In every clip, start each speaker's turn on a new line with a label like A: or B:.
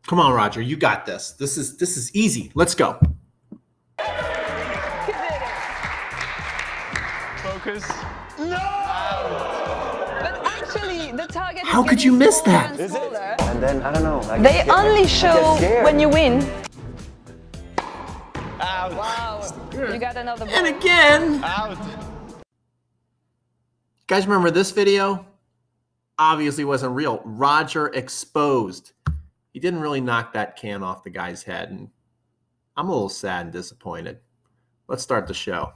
A: Come on, Roger, you got this. This is easy. Let's go.
B: Focus.
C: No! But actually, the target.
A: How could you miss that?
C: Is it?
D: And then, I don't know.
C: They only show when you win.
B: Out.
C: Wow. You got another ball.
A: And again.
B: Out.
A: You guys remember this video? Obviously wasn't real. Roger exposed. He didn't really knock that can off the guy's head, and I'm a little sad and disappointed. Let's start the show.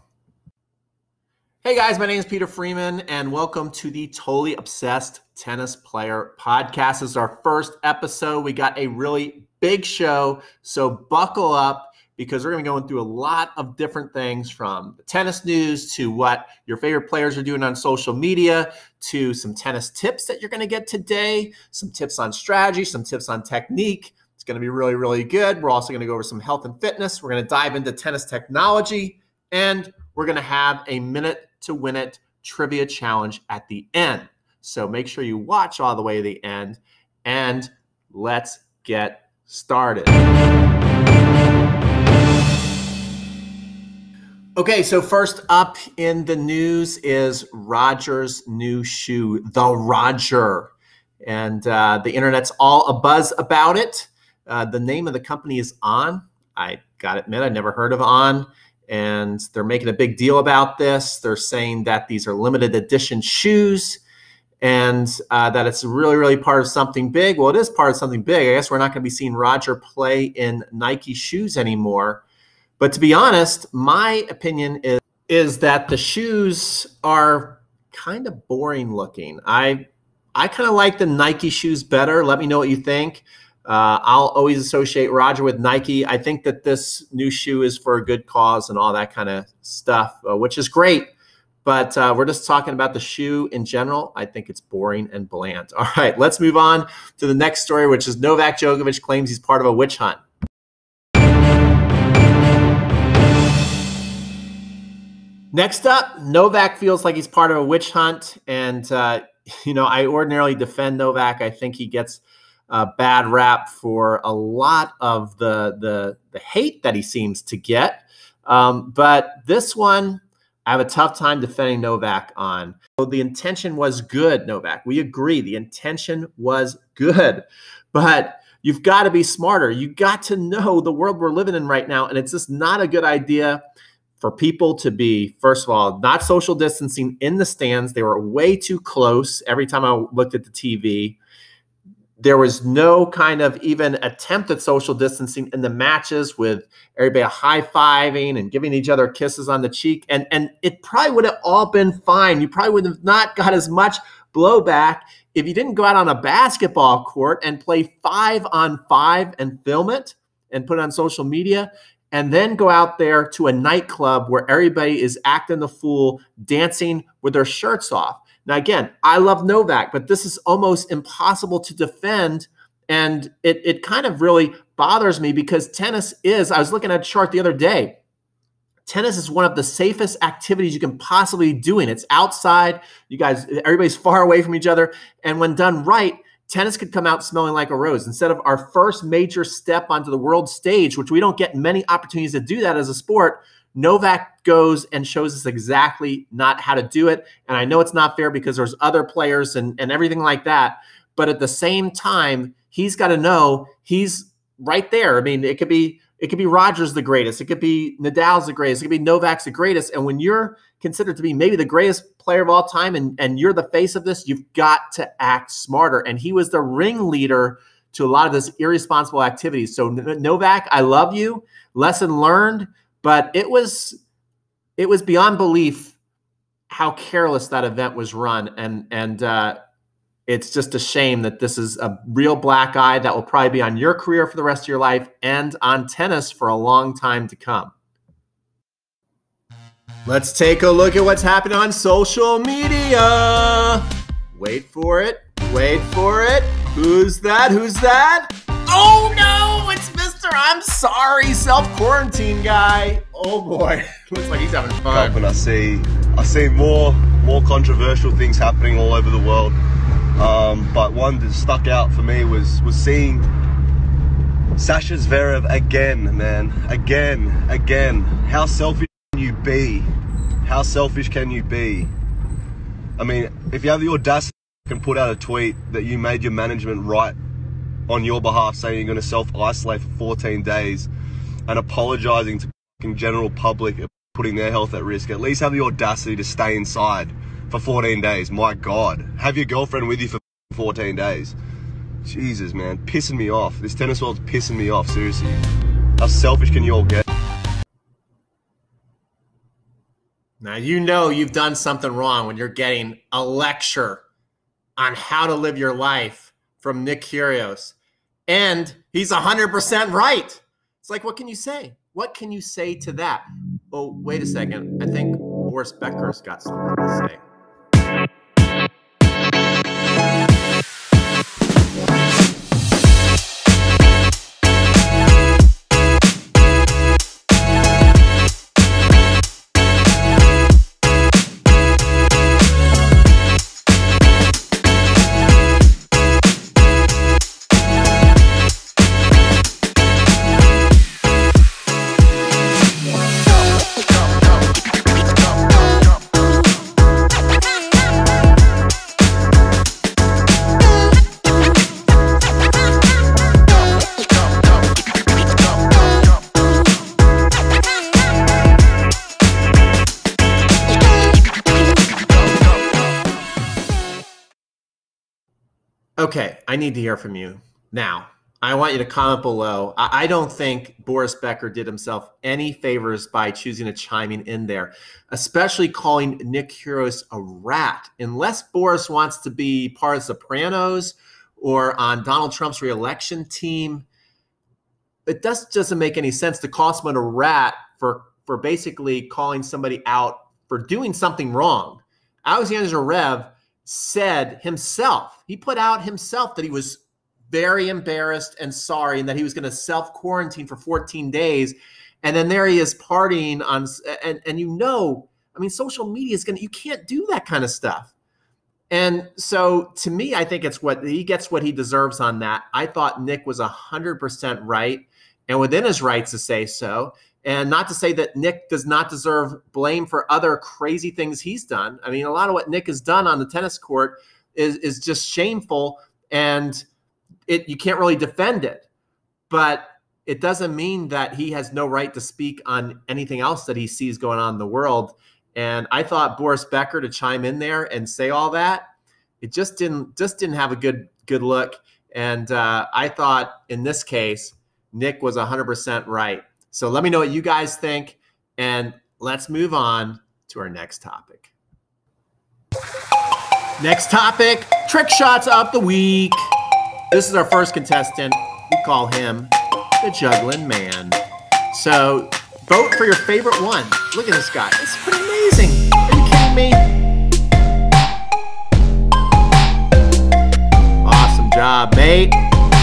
A: Hey guys, my name is Peter Freeman, and welcome to the Totally Obsessed Tennis Player Podcast. This is our first episode. We got a really big show, so buckle up because we're going to be going through a lot of different things, from the tennis news to what your favorite players are doing on social media to some tennis tips that you're going to get today, some tips on strategy, some tips on technique. It's going to be really, really good. We're also going to go over some health and fitness. We're going to dive into tennis technology, and we're going to have a minute to win it trivia challenge at the end. So make sure you watch all the way to the end, and let's get started. Okay, so first up in the news is Roger's new shoe, the Roger. And the internet's all abuzz about it. The name of the company is On. I gotta admit, I never heard of On. And they're making a big deal about this. They're saying that these are limited edition shoes and that it's really, really part of something big. Well, it is part of something big. I guess we're not going to be seeing Roger play in Nike shoes anymore. But to be honest, my opinion is that the shoes are kind of boring looking. I kind of like the Nike shoes better. Let me know what you think. I'll always associate Roger with Nike. I think that this new shoe is for a good cause and all that kind of stuff, which is great. But we're just talking about the shoe in general. I think it's boring and bland. All right, let's move on to the next story, which is Novak Djokovic claims he's part of a witch hunt. Next up, Novak feels like he's part of a witch hunt. And, you know, I ordinarily defend Novak. I think he gets a bad rap for a lot of the hate that he seems to get. But this one, I have a tough time defending Novak on. So the intention was good, Novak. We agree. The intention was good. But you've got to be smarter. You got to know the world we're living in right now. And it's just not a good idea for people to be, first of all, not social distancing in the stands. They were way too close. Every time I looked at the TV, there was no kind of even attempt at social distancing in the matches, with everybody high-fiving and giving each other kisses on the cheek. And it probably would have all been fine. You probably would have not got as much blowback if you didn't go out on a basketball court and play 5-on-5 and film it and put it on social media, and then go out there to a nightclub where everybody is acting the fool, dancing with their shirts off. Now, again, I love Novak, but this is almost impossible to defend, and it kind of really bothers me because tennis is, I was looking at a chart the other day, tennis is one of the safest activities you can possibly be doing. It's outside. You guys, everybody's far away from each other, and when done right, tennis could come out smelling like a rose. Instead of our first major step onto the world stage, which we don't get many opportunities to do that as a sport, Novak goes and shows us exactly not how to do it. And I know it's not fair because there's other players and everything like that. But at the same time, he's got to know he's right there. I mean, it could be Roger's the greatest. It could be Nadal's the greatest. It could be Novak's the greatest. And when you're considered to be maybe the greatest player of all time and you're the face of this, you've got to act smarter. And he was the ringleader to a lot of this irresponsible activities. So Novak, I love you. Lesson learned. But it was beyond belief how careless that event was run. And it's just a shame that this is a real black eye that will probably be on your career for the rest of your life and on tennis for a long time to come. Let's take a look at what's happening on social media. Wait for it. Wait for it. Who's that? Who's that? Oh no, it's Mr. I'm sorry self-quarantine guy. Oh boy, looks like he's having fun.
E: And I see more controversial things happening all over the world. But one that stuck out for me was seeing Sasha Zverev again, man. Again. How selfish can you be? How selfish can you be? I mean, if you have the audacity to put out a tweet that you made your management right on your behalf, saying you're going to self-isolate for 14 days and apologizing to the general public, putting their health at risk, at least have the audacity to stay inside for 14 days. My God. Have your girlfriend with you for 14 days. Jesus, man. Pissing me off. This tennis world's pissing me off, seriously. How selfish can you all get?
A: Now, you know you've done something wrong when you're getting a lecture on how to live your life from Nick Kyrgios. And he's 100% right. It's like, what can you say? What can you say to that? Oh, wait a second. I think Boris Becker's got something to say. Okay, I need to hear from you. Now, I want you to comment below. I don't think Boris Becker did himself any favors by choosing to chime in there, especially calling Nick Kyrgios a rat. Unless Boris wants to be part of Sopranos or on Donald Trump's reelection team, it doesn't make any sense to call someone a rat for basically calling somebody out for doing something wrong. Alexander Zverev said himself, he put out himself that he was very embarrassed and sorry and that he was going to self-quarantine for 14 days. And then there he is partying on, and you know, I mean, social media is you can't do that kind of stuff. And so to me, I think it's he gets what he deserves on that. I thought Nick was 100% right and within his rights to say so. And not to say that Nick does not deserve blame for other crazy things he's done. I mean, a lot of what Nick has done on the tennis court is just shameful, and you can't really defend it. But it doesn't mean that he has no right to speak on anything else that he sees going on in the world. And I thought Boris Becker to chime in there and say all that, it just didn't have a good look. And I thought in this case, Nick was 100% right. So let me know what you guys think, and let's move on to our next topic. Next topic, trick shots of the week. This is our first contestant. We call him the Juggling Man. So vote for your favorite one. Look at this guy. It's pretty amazing. Are you kidding me? Awesome job, mate.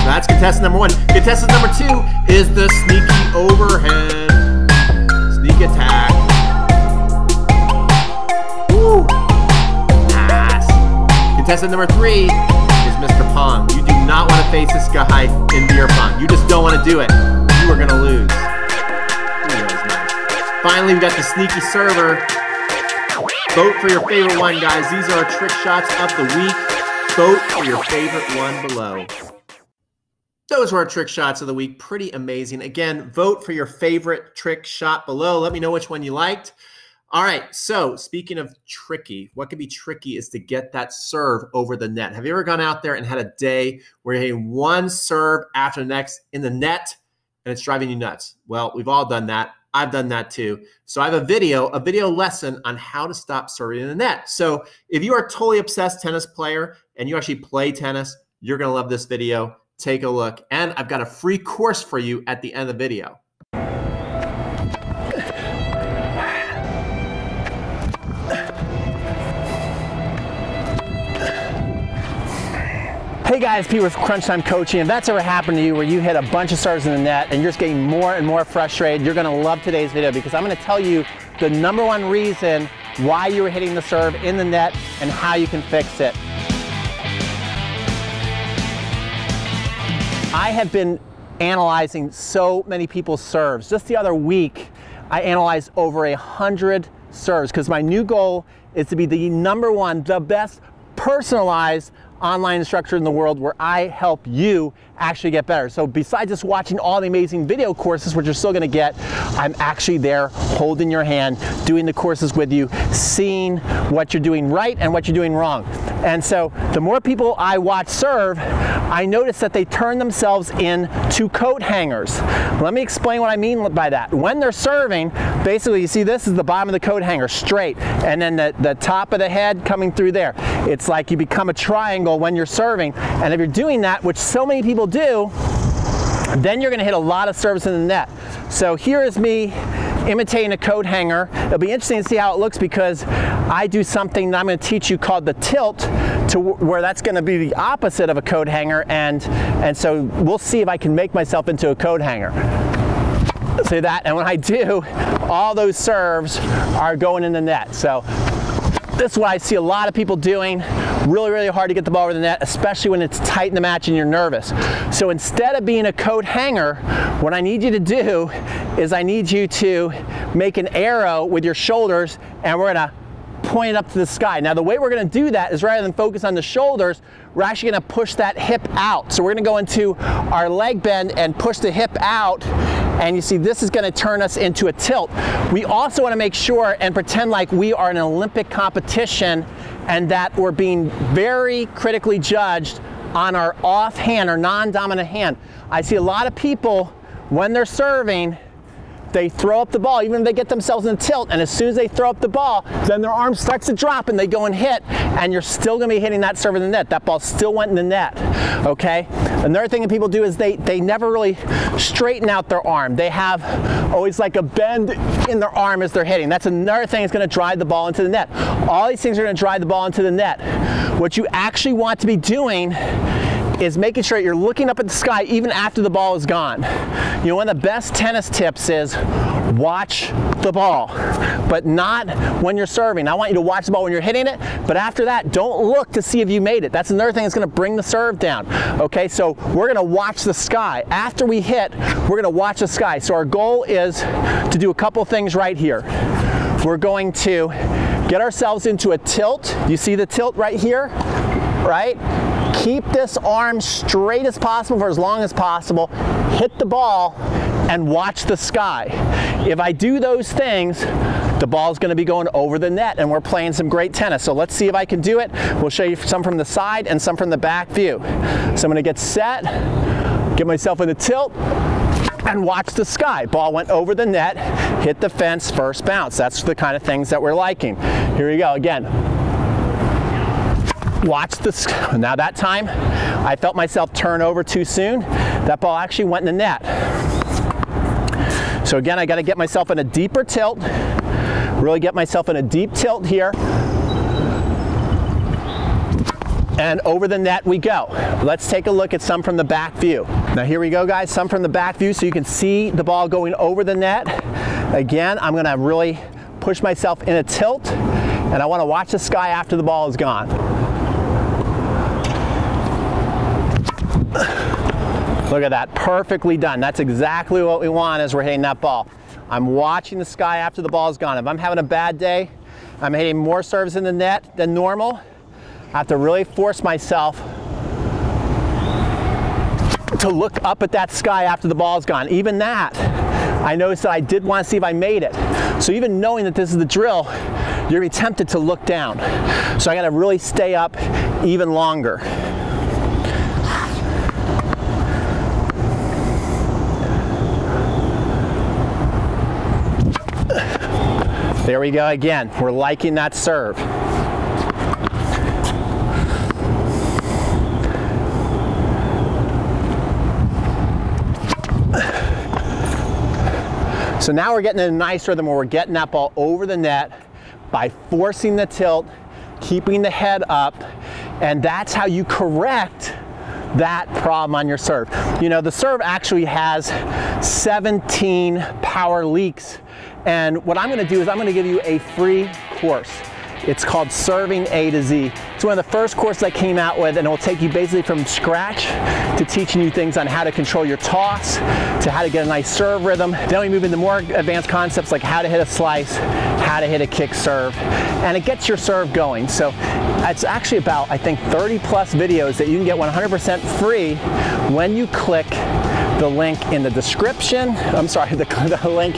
A: That's contestant number one. Contestant number two is the sneaky overhead. Sneak attack. Woo. Nice. Contestant number three is Mr. Pong. You do not want to face this guy in beer pong. You just don't want to do it. You are going to lose. Ooh, that was nice. Finally, we got the sneaky server. Vote for your favorite one, guys. These are our trick shots of the week. Vote for your favorite one below. Those were our trick shots of the week. Pretty amazing. Again, vote for your favorite trick shot below. Let me know which one you liked. All right, so speaking of tricky, what can be tricky is to get that serve over the net. Have you ever gone out there and had a day where you're hitting one serve after the next in the net and it's driving you nuts? Well, we've all done that. I've done that too. So I have a video lesson on how to stop serving in the net. So if you are a totally obsessed tennis player and you actually play tennis, you're going to love this video. Take a look. And I've got a free course for you at the end of the video.
B: Hey guys, Pete with Crunch Time Coaching. If that's ever happened to you where you hit a bunch of serves in the net and you're just getting more and more frustrated, you're going to love today's video because I'm going to tell you the #1 reason why you were hitting the serve in the net and how you can fix it. I have been analyzing so many people's serves. Just the other week, I analyzed over 100 serves because my new goal is to be the #1, the best personalized online instructor in the world where I help you actually get better. So besides just watching all the amazing video courses, which you're still gonna get, I'm actually there holding your hand, doing the courses with you, seeing what you're doing right and what you're doing wrong. And so the more people I watch serve, I notice that they turn themselves into coat hangers. Let me explain what I mean by that. When they're serving, basically you see this is the bottom of the coat hanger, straight, and then the top of the head coming through there. It's like you become a triangle when you're serving, and if you're doing that, which so many people do, then you're gonna hit a lot of serves in the net. So here is me imitating a coat hanger. It'll be interesting to see how it looks because I do something that I'm going to teach you called the tilt, to where that's going to be the opposite of a coat hanger, and so we'll see if I can make myself into a coat hanger. See that? And when I do, all those serves are going in the net. So this is what I see a lot of people doing. Really, really hard to get the ball over the net, especially when it's tight in the match and you're nervous. So instead of being a coat hanger, what I need you to do is I need you to make an arrow with your shoulders, and we're gonna point it up to the sky. Now the way we're gonna do that is rather than focus on the shoulders, we're actually gonna push that hip out. So we're gonna go into our leg bend and push the hip out, and you see this is gonna turn us into a tilt. We also wanna make sure and pretend like we are in an Olympic competition and that we're being very critically judged on our offhand or non-dominant hand. I see a lot of people, when they're serving, they throw up the ball, even if they get themselves in a tilt, and as soon as they throw up the ball, then their arm starts to drop and they go and hit, and you're still gonna be hitting that serve in the net. That ball still went in the net, okay? Another thing that people do is they never really straighten out their arm. They have always like a bend in their arm as they're hitting. That's another thing that's gonna drive the ball into the net. All these things are gonna drive the ball into the net. What you actually want to be doing is making sure you're looking up at the sky even after the ball is gone. You know, one of the best tennis tips is watch the ball, but not when you're serving. I want you to watch the ball when you're hitting it, but after that, don't look to see if you made it. That's another thing that's gonna bring the serve down. Okay, so we're gonna watch the sky. After we hit, we're gonna watch the sky. So our goal is to do a couple things right here. We're going to get ourselves into a tilt. You see the tilt right here, right? Keep this arm straight as possible for as long as possible, hit the ball, and watch the sky. If I do those things, the ball's gonna be going over the net, and we're playing some great tennis. So let's see if I can do it. We'll show you some from the side and some from the back view. So I'm gonna get set, get myself in the tilt, and watch the sky. Ball went over the net, hit the fence, first bounce. That's the kind of things that we're liking. Here we go again. Watch this. Now that time, I felt myself turn over too soon. That ball actually went in the net. So again, I got to get myself in a deeper tilt. Really get myself in a deep tilt here. And over the net we go. Let's take a look at some from the back view. Now here we go, guys, some from the back view so you can see the ball going over the net. Again, I'm going to really push myself in a tilt, and I want to watch the sky after the ball is gone. Look at that, perfectly done. That's exactly what we want as we're hitting that ball. I'm watching the sky after the ball is gone. If I'm having a bad day, I'm hitting more serves in the net than normal, I have to really force myself to look up at that sky after the ball is gone. Even that, I noticed that I did want to see if I made it. So even knowing that this is the drill, you're gonna be tempted to look down. So I gotta really stay up even longer. There we go again. We're liking that serve. So now we're getting in a nice rhythm where we're getting that ball over the net by forcing the tilt, keeping the head up, and that's how you correct that problem on your serve. You know, the serve actually has 17 power leaks. And what I'm gonna do is I'm gonna give you a free course. It's called Serving A to Z. It's one of the first courses I came out with, and it will take you basically from scratch to teaching you things on how to control your toss, to how to get a nice serve rhythm. Then we move into more advanced concepts like how to hit a slice, how to hit a kick serve, and it gets your serve going. So it's actually about, I think, 30 plus videos that you can get 100% free when you click the link in the description. I'm sorry, the link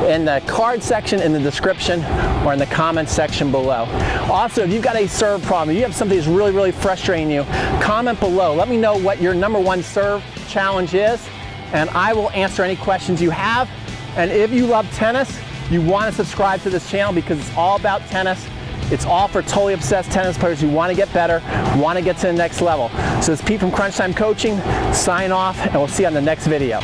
B: in the card section in the description or in the comments section below. Also, if you've got a serve problem, if you have something that's really, really frustrating you, comment below. Let me know what your #1 serve challenge is, and I will answer any questions you have. And if you love tennis, you want to subscribe to this channel because it's all about tennis. It's all for totally obsessed tennis players who want to get better, want to get to the next level. So it's Pete from Crunch Time Coaching. Sign off, and we'll see you on the next video.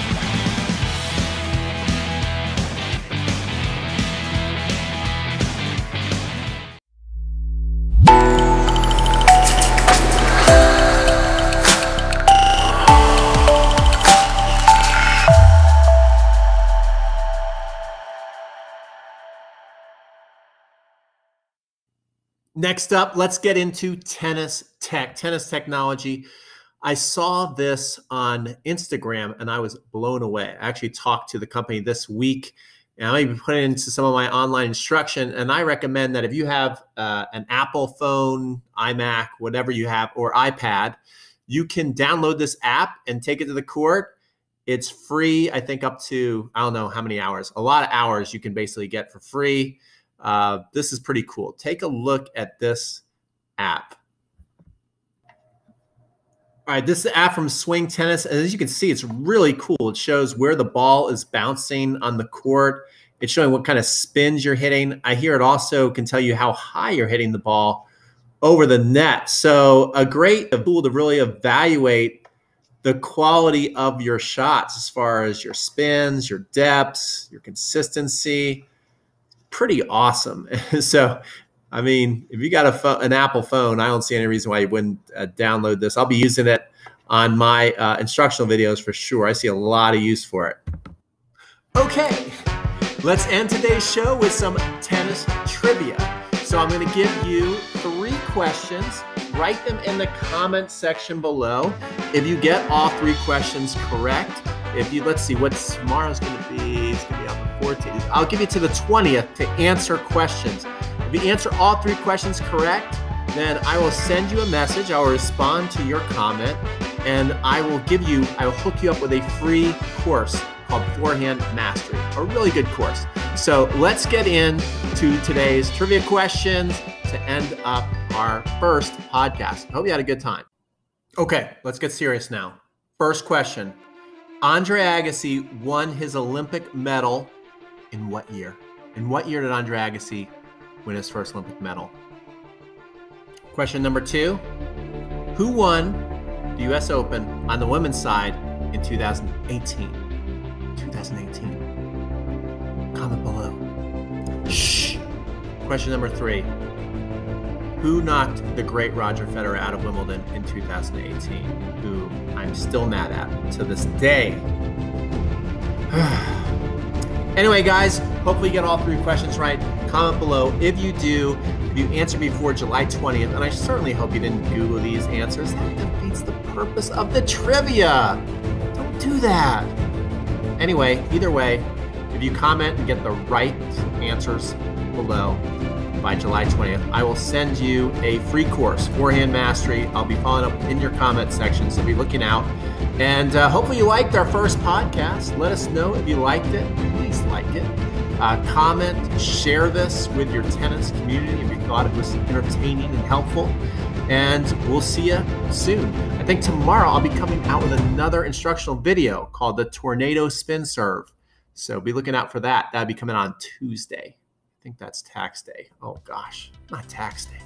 A: Next up, let's get into tennis technology. I saw this on Instagram and I was blown away. I actually talked to the company this week and I may be putting it into some of my online instruction. And I recommend that if you have an Apple phone, iMac, whatever you have, or iPad, you can download this app and take it to the court. It's free, I think up to, I don't know how many hours, a lot of hours you can basically get for free. This is pretty cool. Take a look at this app. All right, this is the app from Swing Tennis. And as you can see, it's really cool. It shows where the ball is bouncing on the court. It's showing what kind of spins you're hitting. I hear it also can tell you how high you're hitting the ball over the net. So a great tool to really evaluate the quality of your shots as far as your spins, your depths, your consistency. Pretty awesome. So, I mean, if you got an Apple phone, I don't see any reason why you wouldn't download this. I'll be using it on my instructional videos for sure. I see a lot of use for it. Okay, let's end today's show with some tennis trivia. So I'm going to give you 3 questions. Write them in the comment section below. If you get all 3 questions correct, let's see what tomorrow's going to be. It's going to be on the 14th. I'll give you to the 20th to answer questions. If you answer all 3 questions correct, then I will send you a message. I will respond to your comment, and I will hook you up with a free course called Forehand Mastery, a really good course. So let's get into today's trivia questions to end up our first podcast. I hope you had a good time. Okay, let's get serious now. First question. Andre Agassi won his Olympic medal in what year? In what year did Andre Agassi win his first Olympic medal? Question number 2. Who won the U.S. Open on the women's side in 2018? 2018. Comment below. Shh. Question number 3. Who knocked the great Roger Federer out of Wimbledon in 2018? Who I'm still mad at to this day. Anyway, guys, hopefully you get all 3 questions right. Comment below if you do. If you answer before July 20th, and I certainly hope you didn't Google these answers. That defeats the purpose of the trivia. Don't do that. Anyway, either way, if you comment and get the right answers below by July 20th, I will send you a free course, Forehand Mastery. I'll be following up in your comment section, so be looking out. And hopefully you liked our first podcast. Let us know if you liked it. Please like it. Comment, share this with your tennis community if you thought it was entertaining and helpful. And we'll see you soon. I think tomorrow I'll be coming out with another instructional video called the Tornado Spin Serve. So be looking out for that. That'll be coming on Tuesday. I think that's tax day. Oh gosh, not tax day.